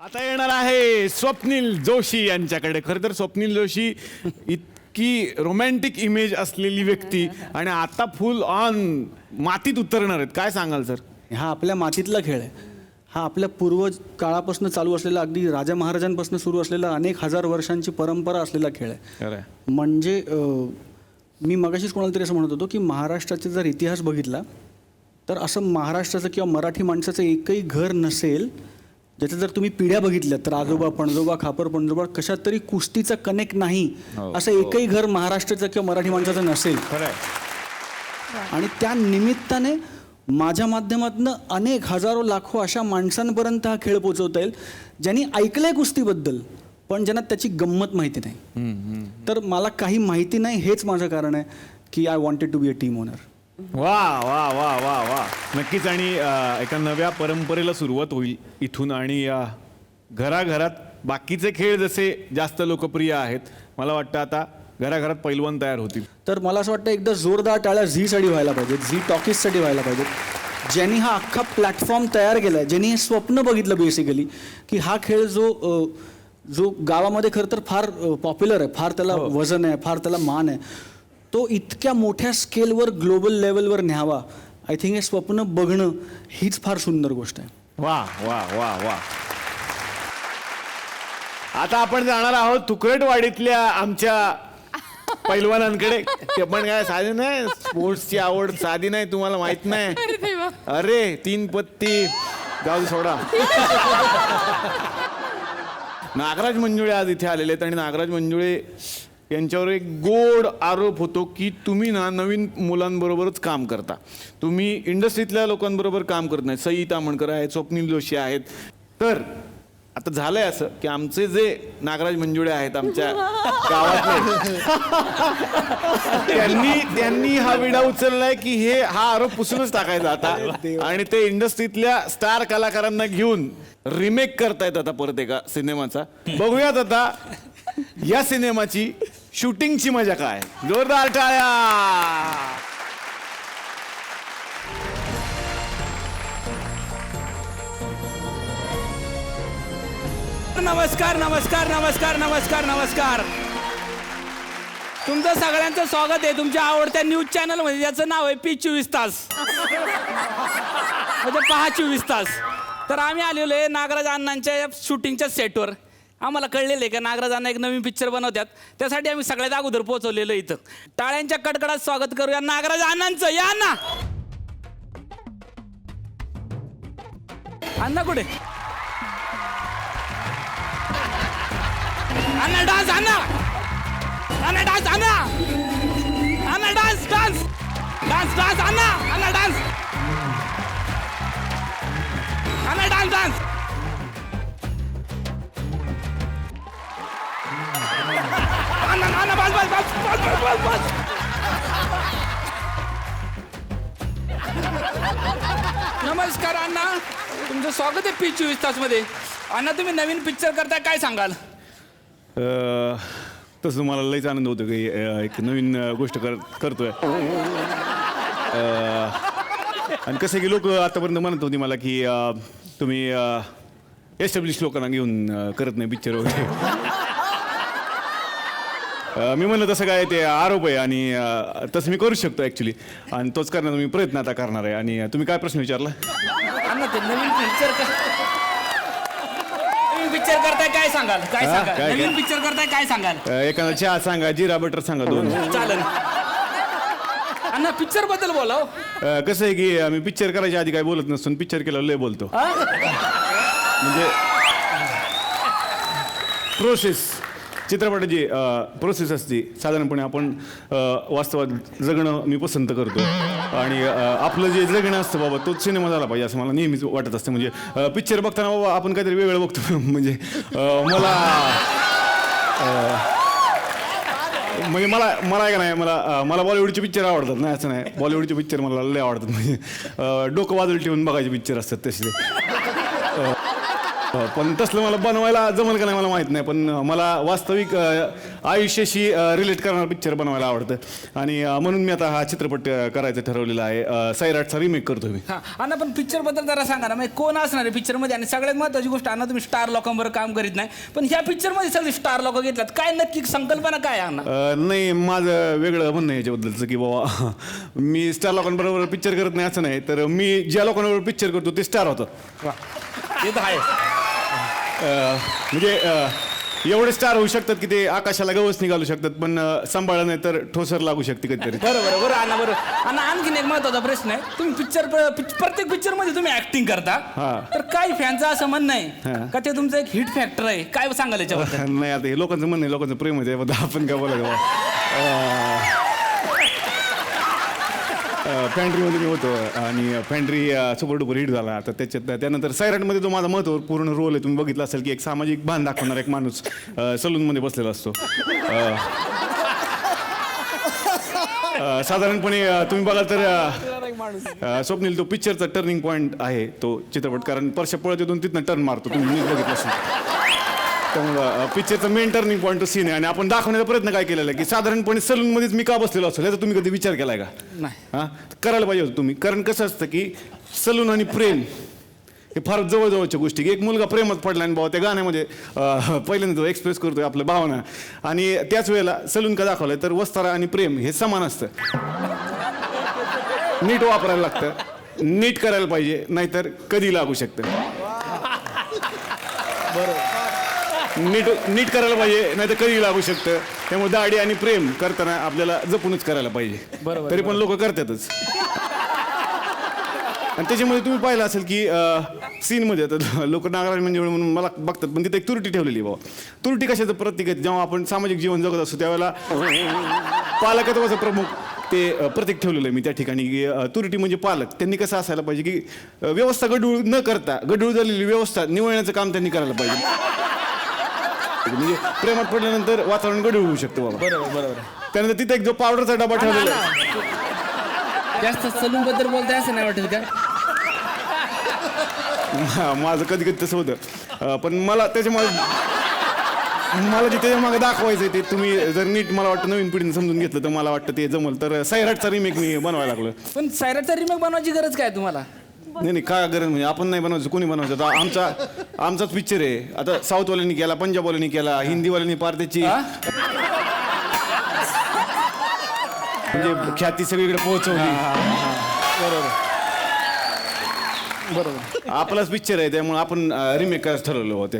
आता येणार आहे स्वप्नील जोशी यांच्याकडे. खरं तर स्वप्नील जोशी इतकी रोमॅन्टिक इमेज असलेली व्यक्ती आणि आता फुल ऑन मातीत उतरणार आहेत. काय सांगाल सर? हा आपल्या मातीतला खेळ आहे. हा आपल्या पूर्वज काळापासून चालू असलेला, अगदी राजा महाराजांपासून सुरू असलेला, अनेक हजार वर्षांची परंपरा असलेला खेळ आहे. म्हणजे मी मगाशीच कोणाला तरी असं म्हणत होतो की महाराष्ट्राचा जर इतिहास बघितला तर असं महाराष्ट्राचं किंवा मराठी माणसाचं एकही घर नसेल ज्याचं जर तुम्ही पिढ्या बघितल्या तर आजोबा पणजोबा खापर पणजोबा कशात तरी कुस्तीचा कनेक्ट नाही असं एकही घर महाराष्ट्राचं किंवा मराठी माणसाचं नसेल. आणि त्या निमित्ताने माझ्या माध्यमातून अनेक हजारो लाखो अशा माणसांपर्यंत हा खेळ पोचवता येईल ज्यांनी ऐकलंय कुस्तीबद्दल पण ज्यांना त्याची गंमत माहिती नाही. तर मला काही माहिती नाही हेच माझं कारण आहे की I wanted to be a team owner. वा वा वा वा वा, नक्कीच. आणि एका नव्या परंपरेला सुरुवात होईल इथून. आणि घराघरात बाकीचे खेळ जसे जास्त लोकप्रिय आहेत, मला वाटतं आता घराघरात पैलवान तयार होतील. तर मला असं वाटतं एकदा जोरदार टाळ्या झीसाठी व्हायला पाहिजेत, झी टॉकीजसाठी व्हायला पाहिजेत, ज्यांनी हा अख्खा प्लॅटफॉर्म तयार केला आहे, ज्यांनी हे स्वप्न बघितलं बेसिकली की हा खेळ जो गावामध्ये खरं तर फार पॉप्युलर आहे, फार त्याला वजन आहे, फार त्याला मान आहे, तो इतक्या मोठ्या स्केलवर ग्लोबल लेवलवर न्यावा. आय थिंक हे स्वप्न बघणं हीच फार सुंदर गोष्ट आहे. वा वा वा वा. आता आपण जाणार आहोत तुकरटवाडीतल्या आमच्या पैलवानांकडे. ते पण काय साधी नाही, स्पोर्ट्सची आवड साधी नाही, तुम्हाला माहित नाही. अरे 3 पत्ती जाऊ दे, सोडा. नागराज मंजुळे आज इथे आलेले आहेत आणि नागराज मंजुळे यांच्यावर एक गोड आरोप होतो की तुम्ही ना नवीन मुलांबरोबरच काम करता, तुम्ही इंडस्ट्रीतल्या लोकांबरोबर काम करत नाही. सई तामणकर आहेत, स्वप्नील जोशी आहेत. तर आता झालंय असं की आमचे जे नागराज मंजुळे आहेत आमच्या गावातले, त्यांनी हा विडा उचललाय की हा आरोप पुसूनच टाकायचा आता. आणि ते इंडस्ट्रीतल्या स्टार कलाकारांना घेऊन रिमेक करतायत आता परत एका सिनेमाचा. बघूयात आता या सिनेमाची शूटिंगची मजा काय. जोरदार टाळ्या. नमस्कार नमस्कार नमस्कार नमस्कार नमस्कार. तुमचं सगळ्यांचं स्वागत आहे तुमच्या आवडत्या न्यूज चॅनल मध्ये, ज्याचं नाव आहे पी 24 तास, म्हणजे पहा 24 तास. तर आम्ही आलेलो आहे नागराज अण्णांच्या शूटिंगच्या सेटवर. आम्हाला कळलेलं आहे का नागराज अण्णा एक नवीन पिक्चर बनवतात, त्यासाठी आम्ही सगळ्यात अगोदर पोहोचवलेलो इथं. टाळ्यांच्या कडकडात स्वागत करूया नागराज अण्णांचं. या अण्णा. अण्णा कुठे? अण्णा डान्स, अण्णा अण्णा डान्स, अण्णा अण्णा डान्स डान्स डान्स डान्स, अण्णा अण्णा डान्स, अण्णा डान्स डान्स, अण्णा अण्णा बस बस बस बस बस बस बस. नमस्कार अण्णा, तुमचं स्वागत आहे पी 24 तास मध्ये. अण्णा तुम्ही नवीन पिक्चर करताय, काय सांगाल? तसं मला लईच आनंद होतो की एक नवीन गोष्ट करतोय. आणि कसं की लोक आतापर्यंत म्हणत होती मला की तुम्ही एस्टॅब्लिश लोकांना घेऊन करत नाही पिक्चर वगैरे. मी म्हणलं तसं काय ते आरोप आहे आणि तसं मी करू शकतो ॲक्च्युली, आणि तोच करण्याचा मी प्रयत्न आता करणार आहे. आणि तुम्ही काय प्रश्न विचारला? अण्णा ते नवीन पिक्चर करताय, काय सांगाल? काय सांगाल? नवीन पिक्चर करताय, काय सांगाल? एखादा चहा सांगा, जिरा बटर सांगा 2. चालेल अण्णा, पिक्चर बद्दल बोला. कसं आहे की आम्ही पिक्चर करायच्या आधी काय बोलत नसतो, पिक्चर केल्यावर लय बोलतो. म्हणजे प्रोसेस, चित्रपटाची प्रोसेस असते साधारणपणे. आपण वास्तवात जगणं मी पसंत करतो आणि आपलं जे जगणं असतं बाबा तोच सिनेमा झाला पाहिजे असं मला नेहमीच वाटत असतं. म्हणजे पिक्चर बघताना बाबा आपण काहीतरी वेगळं बघतो. म्हणजे मला काय नाही, मला बॉलिवूडचे पिक्चर आवडतात. नाही असं नाही, बॉलिवूडचे पिक्चर मला लय आवडतात. म्हणजे डोकं बाजूला ठेवून बघायचे पिक्चर असतात तसले. पण तसलं मला बनवायला जमल का नाही मला माहीत नाही, पण मला वास्तविक आयुष्याशी रिलेट करणारा पिक्चर बनवायला आवडतं आणि म्हणून मी आता हा चित्रपट करायचं ठरवलेला आहे. सैराटचा रिमेक करतो मी. हा अण्णा, पण पिक्चर बद्दल जरा सांगा ना, म्हणजे कोण असणार आहे पिक्चर मध्ये? आणि सगळ्यात महत्वाची गोष्ट, अण्णा तुम्ही स्टार लोकांबरोबर काम करीत नाही, पण ह्या पिक्चर मध्ये सगळे स्टार लोक घेतलात, काय नक्की संकल्पना काय आहे अण्णा? नाही, माझं वेगळं म्हणणं आहे याच्याबद्दलचं की बाबा मी स्टार लोकांबरोबर पिक्चर करत नाही असं नाही, तर मी ज्या लोकांबरोबर पिक्चर करतो ते स्टार होतात. हे तर आहे. म्हणजे एवढे स्टार होऊ शकतात की ते आकाशाला गवस निघालू शकतात, पण सांभाळलं नाही तर ठोसर लागू शकते कधीतरी. बरोबर अण्णा, बरोबर अण्णा. आणखीन एक महत्वाचा प्रश्न आहे, तुम्ही प्रत्येक पिक्चर मध्ये तुम्ही ऍक्टिंग करता, तर काही फॅनचं असं म्हणणं आहे का ते तुमचं एक हिट फॅक्टर आहे, काय सांगाल याच्याबद्दल? नाही, आता हे लोकांचं म्हणणं आहे, लोकांचं प्रेम आहे, त्याबद्दल आपण काय बोलायचं. फॅन्ड्रीमध्ये मी होतो आणि फॅन्ड्री सुपर डुपर हिट झाला. तर त्यानंतर सैराटमध्ये जो माझा महत्त्वपूर्ण रोल आहे, तुम्ही बघितलं असेल की एक सामाजिक भान दाखवणारा एक माणूस सलूनमध्ये बसलेला असतो. साधारणपणे तुम्ही बघाल तर स्वप्नील तो पिक्चरचा टर्निंग पॉईंट आहे तो चित्रपट, कारण परशा पळत येऊन तिथनं टर्न मारतो, तुम्ही बघितलं असेल. त्यामुळं पिक्चरचा मेन टर्निंग पॉईंट तो सीन आहे आणि आपण दाखवण्याचा प्रयत्न काय केलेला आहे की साधारणपणे सलूनमध्येच मी का बसलेलो असतो, याचा तुम्ही कधी विचार केलाय का? नाही. हां, करायला पाहिजे होतं तुम्ही. कारण कसं असतं की सलून आणि प्रेम हे फार जवळजवळच्या गोष्टी, की एक मुलगा प्रेमात पडला आणि बाबा त्या गाण्यामध्ये पहिल्यांदा तो एक्सप्रेस करतोय आपल्या भावना, आणि त्याच वेळेला सलून का दाखवलंय तर वस्तारा आणि प्रेम हे समान असतं. नीट वापरायला लागतं, नीट करायला पाहिजे, नाहीतर कधी लागू शकतं. नीट करायला पाहिजे, नाहीतर कधी लागू शकतं. त्यामुळे दाढी आणि प्रेम करताना आपल्याला जपूनच करायला पाहिजे. तरी पण लोक करतातच. आणि त्याच्यामध्ये तुम्ही पाहिलं असेल की सीनमध्ये आता लोक नागराज मंजुळे म्हणून मला बघतात, पण तिथे एक तुरटी ठेवलेली आहे बाबा. तुरटी कशाचं प्रतीक आहे? जेव्हा आपण सामाजिक जीवन जगत असतो त्यावेळेला पालकत्वाचं प्रमुख ते प्रतीक ठेवलेलं आहे मी त्या ठिकाणी, की तुरटी म्हणजे पालक. त्यांनी कसं असायला पाहिजे की व्यवस्था गढूळ न करता गढूळ झालेली व्यवस्था निवळण्याचं काम त्यांनी करायला पाहिजे. म्हणजे प्रेमात पडल्यानंतर वातावरण गढूळ होऊ शकतं बाबा. बरोबर. त्यानंतर तिथे एक जो पावडरचा डबा ठेवलेला आहे. जास्त सलून बद्दल बोलताय असं नाही वाटत का? माझं कधी कधी तसं होतं, पण मला त्याच्यामुळे मला जे त्याच्या मागे दाखवायचं आहे ते तुम्ही जर नीट मला वाटतं नवीन पिढीने समजून घेतलं तर मला वाटतं ते जमल. तर सैराटचा रिमेक मी बनवायला लागलो. पण सैराटचा रिमेक बनवायची गरज काय तुम्हाला? नाही, काय गरज म्हणजे आपण नाही बनवायचं, कोणी बनवायचं? आता आमचाच पिक्चर आहे. आता साऊथवाल्यांनी केला, पंजाबवाल्यांनी केला, हिंदीवाल्यांनी पार त्याची म्हणजे ख्याती सगळीकडे पोहोचवली. बरोबर. आपलाच पिक्चर आहे त्यामुळे आपण रिमेक करायचं ठरवलं होतं.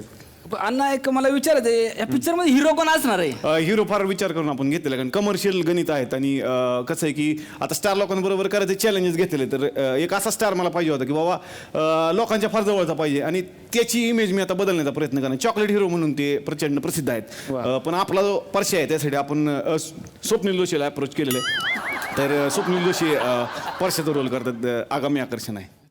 अण्णा, एक मला विचारायचं आहे, या पिक्चर मध्ये हिरो कोण असणार आहे? हिरो फार विचार करून आपण घेतलेला, कारण कमर्शियल गणित आहेत आणि कसं आहे की आता स्टार लोकांबरोबर करायचे चॅलेंजेस घेतलेले. तर एक असा स्टार मला पाहिजे होता की बाबा लोकांच्या फार जवळचा पाहिजे आणि त्याची इमेज मी आता बदलण्याचा प्रयत्न करणार. चॉकलेट हिरो म्हणून ते प्रचंड प्रसिद्ध आहेत, पण आपला जो परशा आहे त्यासाठी आपण स्वप्नील जोशीला अप्रोच केलेलं आहे. तर स्वप्नील जोशी परशाचा रोल करतात, आगामी आकर्षण आहे.